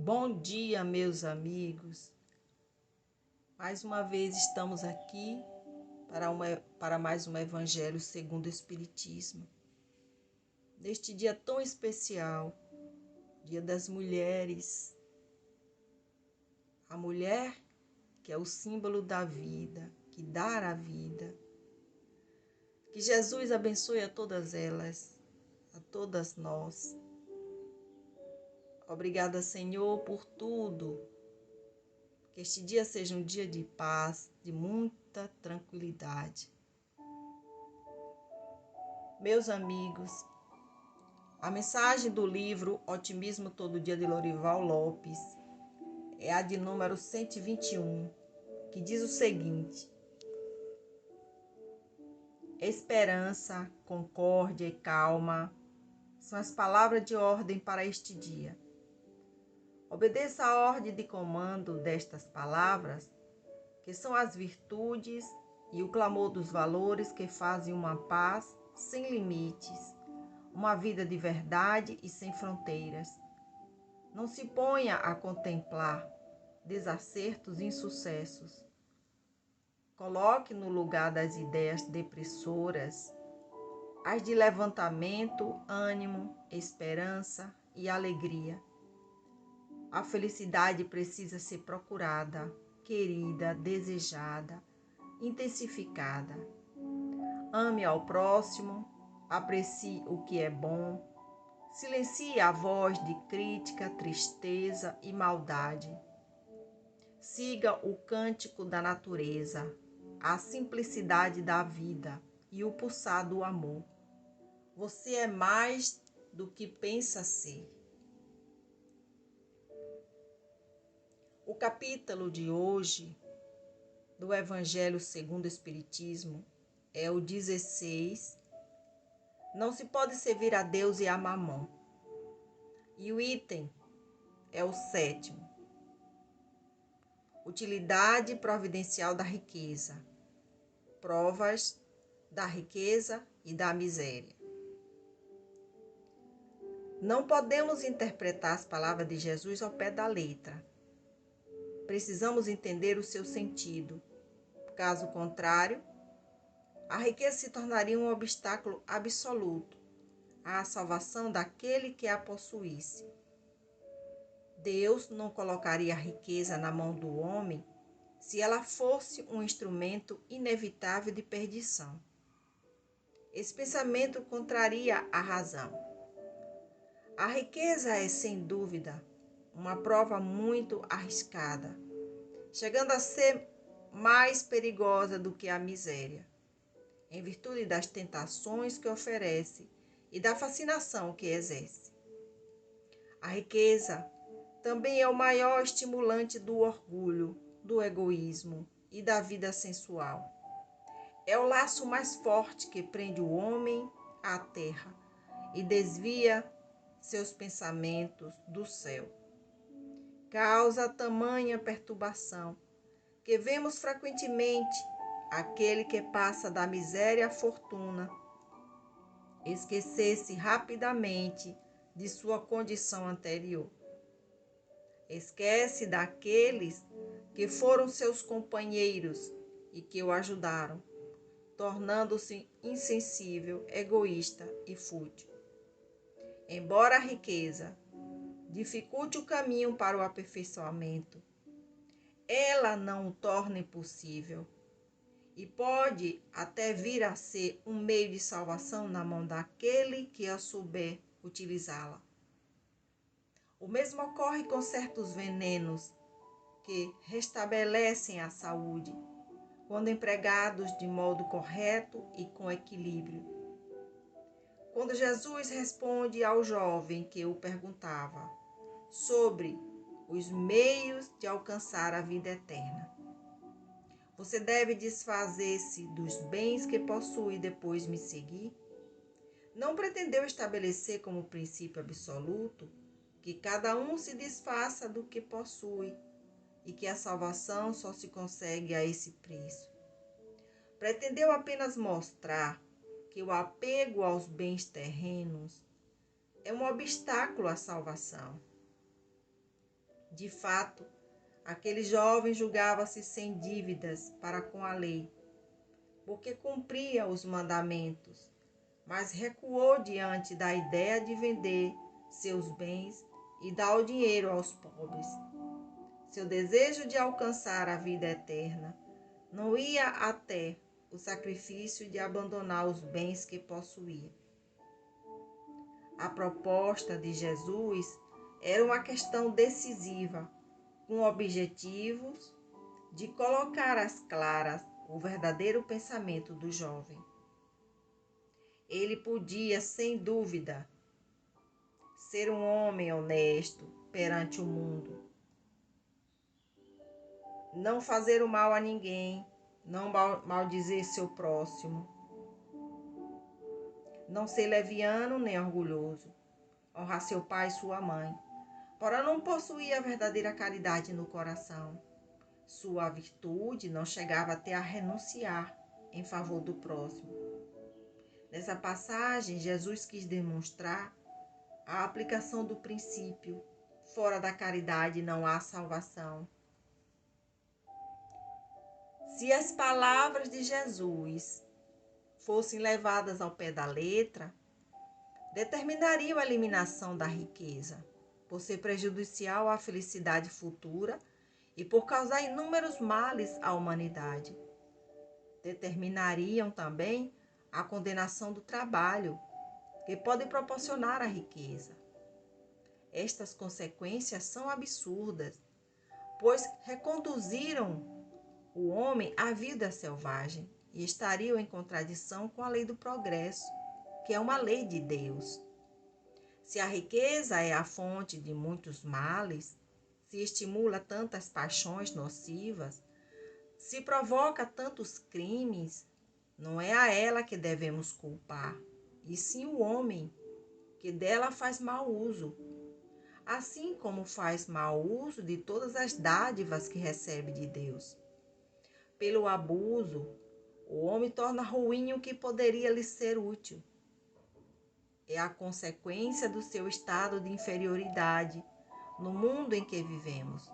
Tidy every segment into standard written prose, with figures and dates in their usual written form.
Bom dia, meus amigos. Mais uma vez estamos aqui para mais um Evangelho segundo o Espiritismo. Neste dia tão especial, Dia das Mulheres. A mulher que é o símbolo da vida, que dá a vida. Que Jesus abençoe a todas elas, a todas nós. Obrigada, Senhor, por tudo. Que este dia seja um dia de paz, de muita tranquilidade. Meus amigos, a mensagem do livro Otimismo Todo Dia de Lorival Lopes é a de número 121, que diz o seguinte: esperança, concórdia e calma são as palavras de ordem para este dia. Obedeça a ordem de comando destas palavras, que são as virtudes e o clamor dos valores que fazem uma paz sem limites, uma vida de verdade e sem fronteiras. Não se ponha a contemplar desacertos e insucessos. Coloque no lugar das ideias depressoras as de levantamento, ânimo, esperança e alegria. A felicidade precisa ser procurada, querida, desejada, intensificada. Ame ao próximo, aprecie o que é bom, silencie a voz de crítica, tristeza e maldade. Siga o cântico da natureza, a simplicidade da vida e o pulsar do amor. Você é mais do que pensa ser. O capítulo de hoje do Evangelho segundo o Espiritismo é o 16. Não se pode servir a Deus e a Mamon. E o item é o 7. Utilidade providencial da riqueza. Provas da riqueza e da miséria. Não podemos interpretar as palavras de Jesus ao pé da letra. Precisamos entender o seu sentido. Caso contrário, a riqueza se tornaria um obstáculo absoluto à salvação daquele que a possuísse. Deus não colocaria a riqueza na mão do homem se ela fosse um instrumento inevitável de perdição. Esse pensamento contraria a razão. A riqueza é, sem dúvida, uma prova muito arriscada, chegando a ser mais perigosa do que a miséria, em virtude das tentações que oferece e da fascinação que exerce. A riqueza também é o maior estimulante do orgulho, do egoísmo e da vida sensual. É o laço mais forte que prende o homem à terra e desvia seus pensamentos do céu. Causa tamanha perturbação que vemos frequentemente aquele que passa da miséria à fortuna esquecer-se rapidamente de sua condição anterior. Esquece daqueles que foram seus companheiros e que o ajudaram, tornando-se insensível, egoísta e fútil. Embora a riqueza dificulte o caminho para o aperfeiçoamento, ela não o torna impossível e pode até vir a ser um meio de salvação na mão daquele que a souber utilizá-la. O mesmo ocorre com certos venenos que restabelecem a saúde, quando empregados de modo correto e com equilíbrio. Quando Jesus responde ao jovem que o perguntava sobre os meios de alcançar a vida eterna: você deve desfazer-se dos bens que possui e depois me seguir? Não pretendeu estabelecer como princípio absoluto que cada um se desfaça do que possui e que a salvação só se consegue a esse preço. Pretendeu apenas mostrar que o apego aos bens terrenos é um obstáculo à salvação. De fato, aquele jovem julgava-se sem dívidas para com a lei, porque cumpria os mandamentos, mas recuou diante da ideia de vender seus bens e dar o dinheiro aos pobres. Seu desejo de alcançar a vida eterna não ia até o sacrifício de abandonar os bens que possuía. A proposta de Jesus era uma questão decisiva, com objetivos de colocar às claras o verdadeiro pensamento do jovem. Ele podia, sem dúvida, ser um homem honesto perante o mundo, não fazer o mal a ninguém, não maldizer seu próximo, não ser leviano nem orgulhoso, honrar seu pai e sua mãe, porém não possuía a verdadeira caridade no coração. Sua virtude não chegava até a renunciar em favor do próximo. Nessa passagem, Jesus quis demonstrar a aplicação do princípio: fora da caridade não há salvação. Se as palavras de Jesus fossem levadas ao pé da letra, determinariam a eliminação da riqueza, por ser prejudicial à felicidade futura e por causar inúmeros males à humanidade. Determinariam também a condenação do trabalho, que pode proporcionar a riqueza. Estas consequências são absurdas, pois reconduziram o homem à vida selvagem e estariam em contradição com a lei do progresso, que é uma lei de Deus. Se a riqueza é a fonte de muitos males, se estimula tantas paixões nocivas, se provoca tantos crimes, não é a ela que devemos culpar, e sim o homem, que dela faz mau uso, assim como faz mau uso de todas as dádivas que recebe de Deus. Pelo abuso, o homem torna ruim o que poderia lhe ser útil. É a consequência do seu estado de inferioridade no mundo em que vivemos.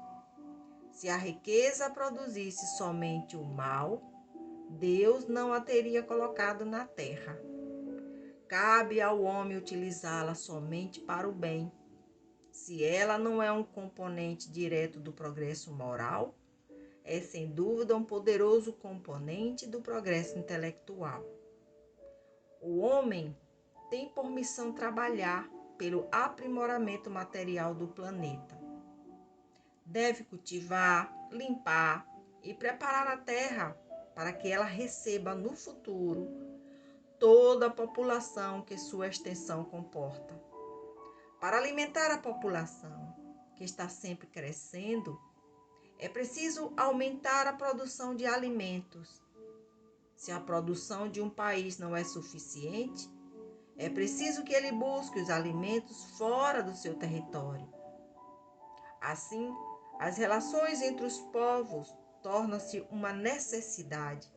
Se a riqueza produzisse somente o mal, Deus não a teria colocado na terra. Cabe ao homem utilizá-la somente para o bem. Se ela não é um componente direto do progresso moral, é sem dúvida um poderoso componente do progresso intelectual. O homem tem por missão trabalhar pelo aprimoramento material do planeta. Deve cultivar, limpar e preparar a terra para que ela receba no futuro toda a população que sua extensão comporta. Para alimentar a população, que está sempre crescendo, é preciso aumentar a produção de alimentos. Se a produção de um país não é suficiente, é preciso que ele busque os alimentos fora do seu território. Assim, as relações entre os povos tornam-se uma necessidade.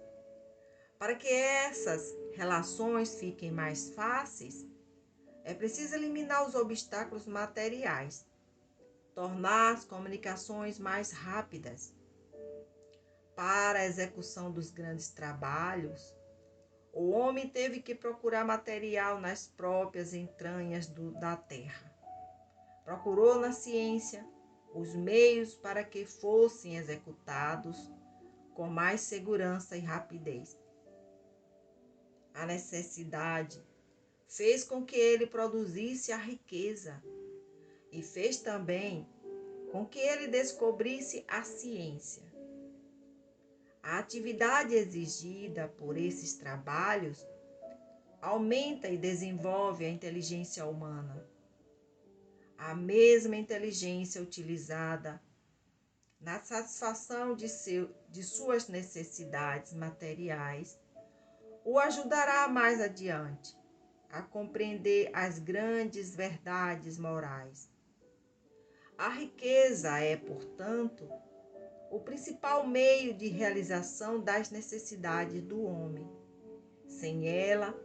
Para que essas relações fiquem mais fáceis, é preciso eliminar os obstáculos materiais, tornar as comunicações mais rápidas. Para a execução dos grandes trabalhos, o homem teve que procurar material nas próprias entranhas da terra. Procurou na ciência os meios para que fossem executados com mais segurança e rapidez. A necessidade fez com que ele produzisse a riqueza e fez também com que ele descobrisse a ciência. A atividade exigida por esses trabalhos aumenta e desenvolve a inteligência humana. A mesma inteligência utilizada na satisfação de suas necessidades materiais o ajudará mais adiante a compreender as grandes verdades morais. A riqueza é, portanto, o principal meio de realização das necessidades do homem. Sem ela,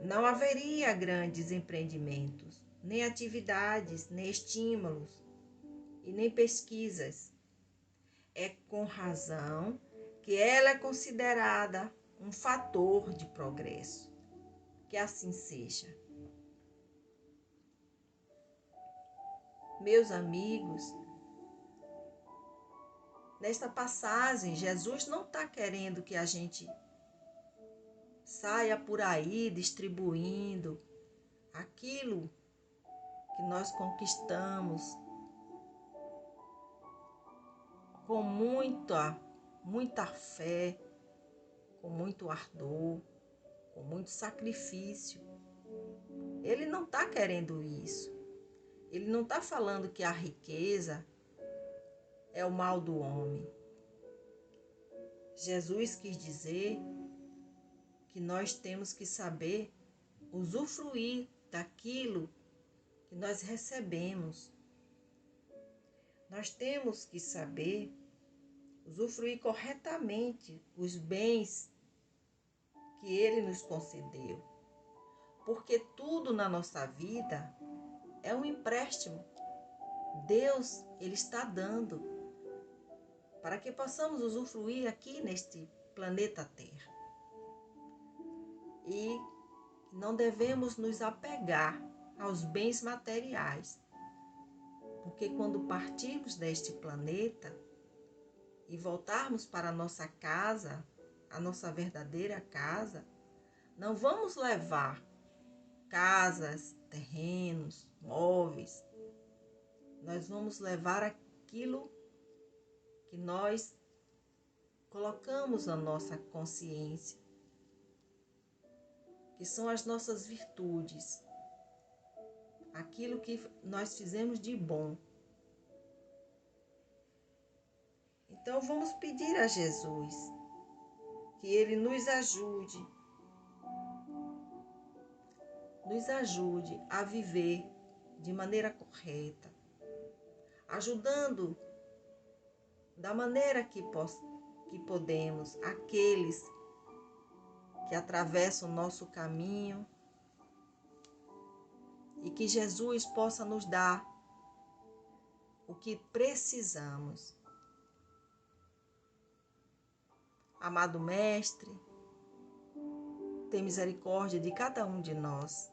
não haveria grandes empreendimentos, nem atividades, nem estímulos, e nem pesquisas. É com razão que ela é considerada um fator de progresso. Que assim seja. Meus amigos, nesta passagem, Jesus não está querendo que a gente saia por aí distribuindo aquilo que nós conquistamos com muita fé, com muito ardor, com muito sacrifício. Ele não está querendo isso. Ele não está falando que a riqueza é o mal do homem. Jesus quis dizer que nós temos que saber usufruir daquilo que nós recebemos. Nós temos que saber usufruir corretamente os bens que Ele nos concedeu. Porque tudo na nossa vida é um empréstimo. Deus, Ele está dando para que possamos usufruir aqui neste planeta Terra. E não devemos nos apegar aos bens materiais, porque quando partirmos deste planeta e voltarmos para a nossa casa, a nossa verdadeira casa, não vamos levar casas, terrenos, móveis. Nós vamos levar aquilo que nós colocamos na nossa consciência, que são as nossas virtudes, aquilo que nós fizemos de bom. Então vamos pedir a Jesus que Ele nos ajude a viver de maneira correta, ajudando da maneira que podemos aqueles que atravessam o nosso caminho, e que Jesus possa nos dar o que precisamos. Amado Mestre, tem misericórdia de cada um de nós.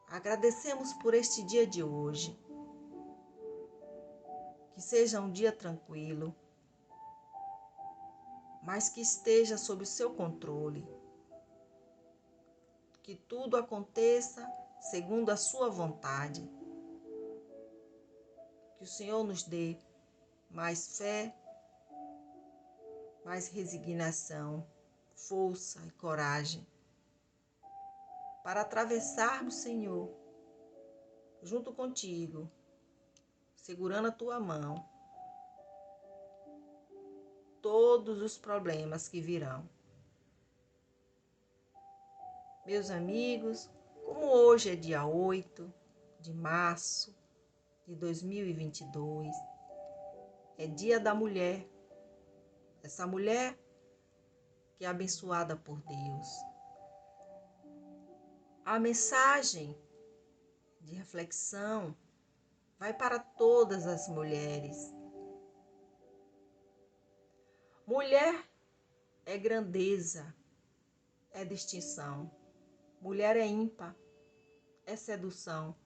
Agradecemos por este dia de hoje. Que seja um dia tranquilo, mas que esteja sob o seu controle. Que tudo aconteça segundo a sua vontade. Que o Senhor nos dê mais fé, mais resignação, força e coragem para atravessarmos, Senhor, junto contigo, segurando a tua mão, todos os problemas que virão. Meus amigos, como hoje é dia 8 de março de 2022, é dia da mulher, essa mulher que é abençoada por Deus. A mensagem de reflexão vai para todas as mulheres. Mulher é grandeza, é distinção. Mulher é ímpar, é sedução.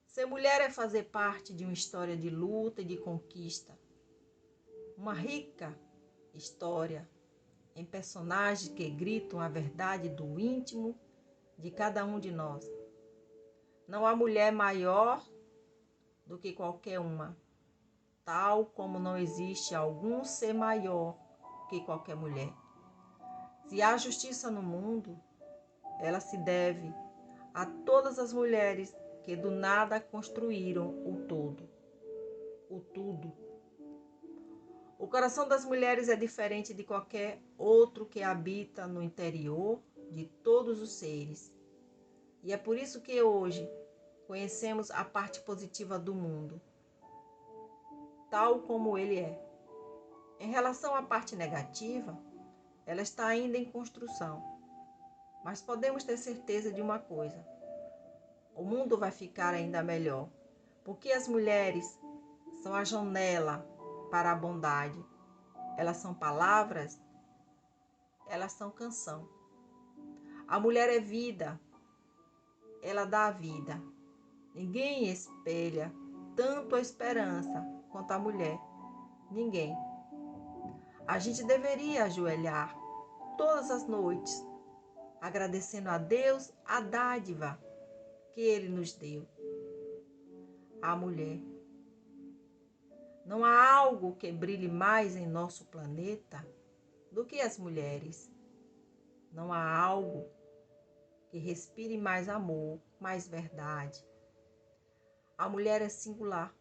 Ser mulher é fazer parte de uma história de luta e de conquista. Uma rica história em personagens que gritam a verdade do íntimo de cada um de nós. Não há mulher maior do que qualquer uma, tal como não existe algum ser maior que qualquer mulher. Se há justiça no mundo, ela se deve a todas as mulheres que do nada construíram o todo, o tudo. O coração das mulheres é diferente de qualquer outro que habita no interior de todos os seres. E é por isso que hoje conhecemos a parte positiva do mundo, tal como ele é. Em relação à parte negativa, ela está ainda em construção. Mas podemos ter certeza de uma coisa: o mundo vai ficar ainda melhor, Porque as mulheres são a janela para a bondade. Elas são palavras, elas são canção. A mulher é vida, ela dá a vida. Ninguém espelha tanto a esperança quanto a mulher. Ninguém. A gente deveria ajoelhar todas as noites, agradecendo a Deus a dádiva que Ele nos deu. A mulher. Não há algo que brilhe mais em nosso planeta do que as mulheres. Não há algo que respire mais amor, mais verdade. A mulher é singular,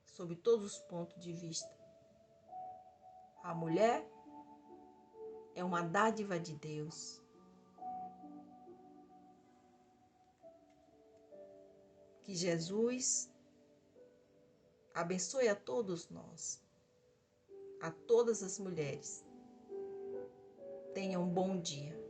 sob todos os pontos de vista. A mulher é uma dádiva de Deus. Que Jesus abençoe a todos nós, a todas as mulheres. Tenham um bom dia.